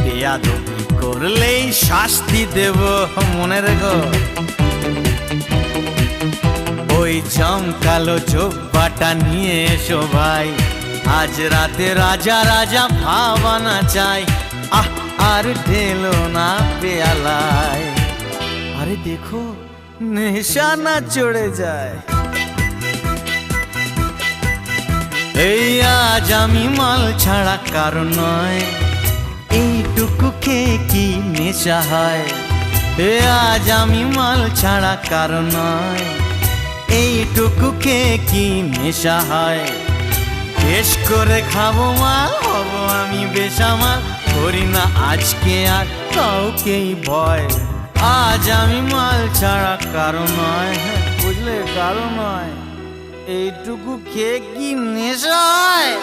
বেয়াদবি করলেই শাস্তি দেব মনে রেখো। ওই জমকালো জব্বাটা নিয়ে এসো ভাই, আজ রাতে রাজা রাজা ভাবানা চাই। আহ আর ঢেলো না পেয়ালায়, আরে দেখো নেশা না চড়ে যায়। এই আজ আমি মাল ছাড়া কারণ নয়, এইটুকু খেয়ে কি নেশা হয়। এ আজ আমি মাল ছাড়া কারণ নয়, এইটুকু খেয়ে কি নেশা হয়। বেশ করে খাবো মাল, হব আমি বেসামাল, করি না আজকে আর কাউকেই ভয়। আজ আমি মাল ছাড়া কারণ নয়, বুঝলে কারণ নয়, এইটুকু খেয়ে কি নেশা হয়।